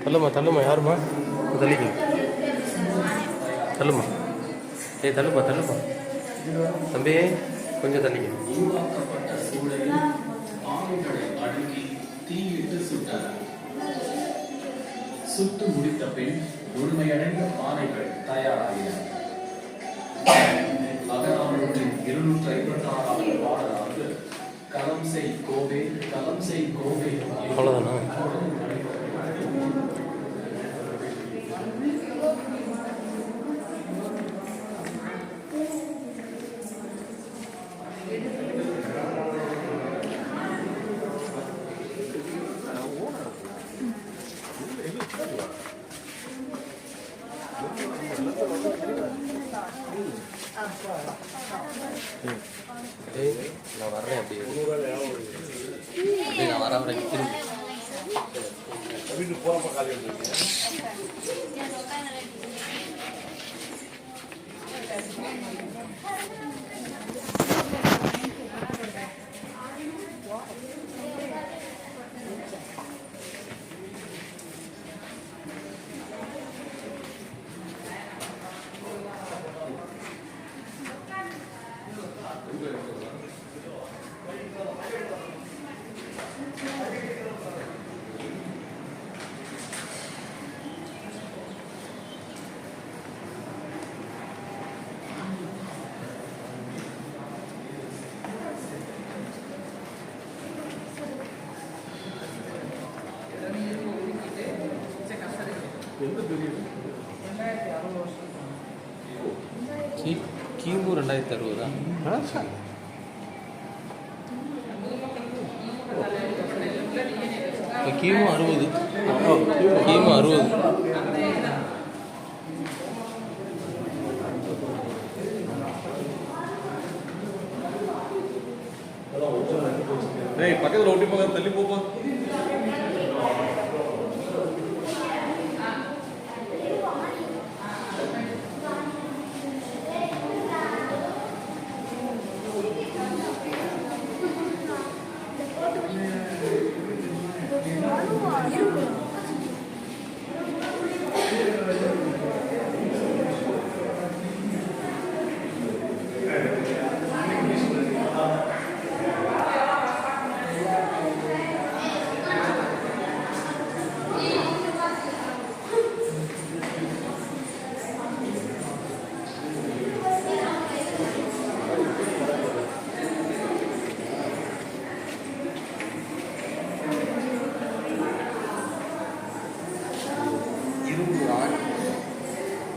தள்ளுமா தள்ளுமா யாருமா தள்ளிக்க தள்ளுமா தள்ளுமா தள்ளுமா தம்பி கொஞ்சம் தள்ளிக்க. உருவாக்கப்பட்ட சூழலில் ஆடைகளை அடுக்கி தீயிட்டு சுட்டனர். சுட்டு முடித்த பின் முழுமையடைந்த பானைகள் தயாராகின. 256வது பாடலானது களம் செய் கோவே களம் செய் கோவே. அவ்வளோதானா? நான் வர்றேன் அப்படி நான் வர வரைக்கும் திரும்பி வீட்டுக்கு போகிறப்ப காலையில் கிமு 2060 கிமு 60 கிமு 60. பக்கத்தில் ஒட்டி போக தள்ளி போப்பா.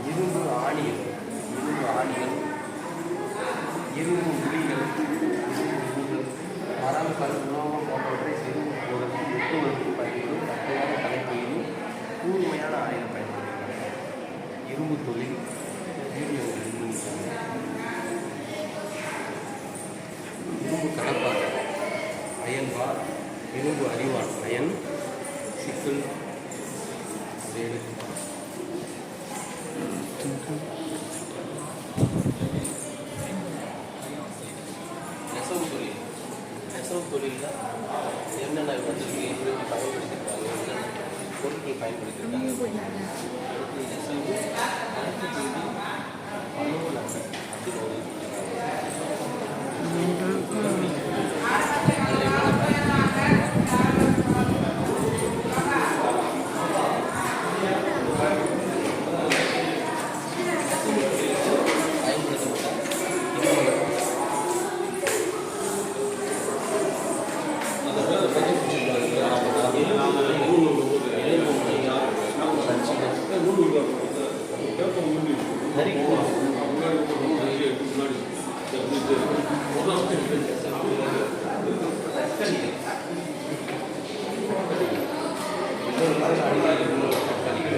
இரும்பு ஆணிகள் இரும்பு முடிகள் மரம் கருணம் போன்றவற்றை சிறும்பு போடுறது வெட்டுவதற்கு பயன்படும் கட்டையான தலைப்பையிலும் கூர்மையான ஆயுதம் பயன்படுத்துகிறார்கள். இரும்பு தொழில் இரும்பு கடப்பாறை அயன்பார் இரும்பு அறிவான் அயன் சிக்கல் வேறு நெசவு தொழிலில் என்னென்ன வந்து பயன்படுத்தியிருக்காங்க, என்னென்ன பொருட்கள் பயன்படுத்தியிருக்காங்க. நெசவு அனைத்து செய்தி அலுவலகம் அப்படின்னு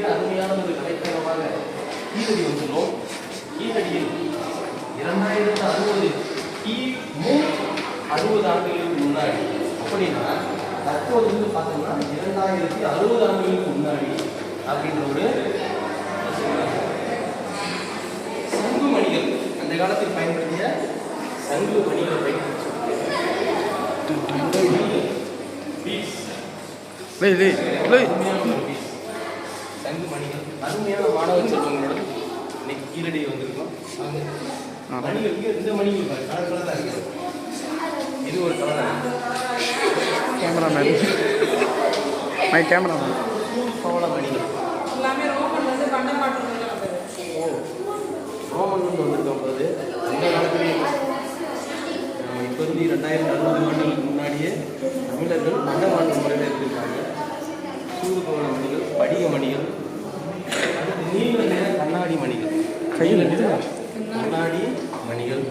அருமையான ஒரு கலைத்தனமாக கீழடி வந்துள்ளோம். கீழடியில் 2060 கிமு 60 ஆண்டுகளுக்கு முன்னாடி, அப்படின்னா தற்போது வந்து பார்த்தோம்னா 2060 ஆண்டுகளுக்கு முன்னாடி அப்படின்ற ஒரு சங்கு மணிகள் அந்த காலத்தில் பயன்படுத்திய சங்கு மணிகளை பயன்படுத்தி சங்கு மணிகள் அருமையான மாணவ செல்வங்களோட இன்னைக்கு கீழடி வந்திருக்கோம். மணிகளுக்கு இந்த மணிகள் கலர் கலராக இருக்கு. இது ஒரு கலராக கேமராமேன் மை கேமராமேன் பவள மணிகள் எல்லாமே ரோமன் வந்து பண்டமாற்று ரோமன் வந்திருக்கோம் போது அந்த காலத்திலேயே இப்போ இருந்து 2600 ஆண்டுகளுக்கு முன்னாடியே தமிழர்கள் பண்டமாற்று முறையில் இருந்திருக்காங்க. சூதுபவள மணிகள், படிக மணிகள், அடுத்து நீல நிற கண்ணாடி மணிகள், கையில் கண்ணாடி மணிகள்,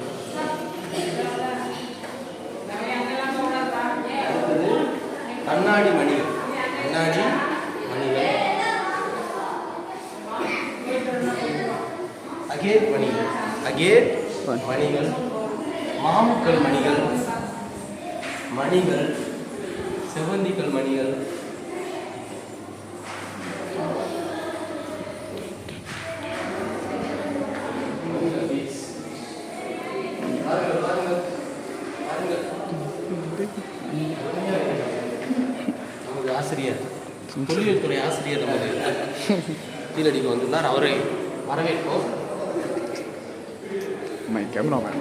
அடுத்தது கண்ணாடி மணிகள், கண்ணாடி மணிகள், அகேட் மணிகள், அகேட் மணிகள், மாமுக்கல் மணிகள், மணிகள், செவ்வந்திக்கல் மணிகள், நமது ஆசிரியர் தொழில் துறை ஆசிரியர் நமது கீழடிக்கு வந்துள்ளார். அவரை வரவேற்போம். மை கேமராமேன்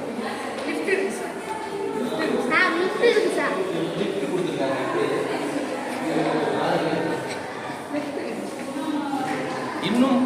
லிஃப்ட் இருக்கு சார். லிஃப்ட் இருக்கு சார். லிஃப்ட் கொடுத்துருக்காங்க. இன்னும்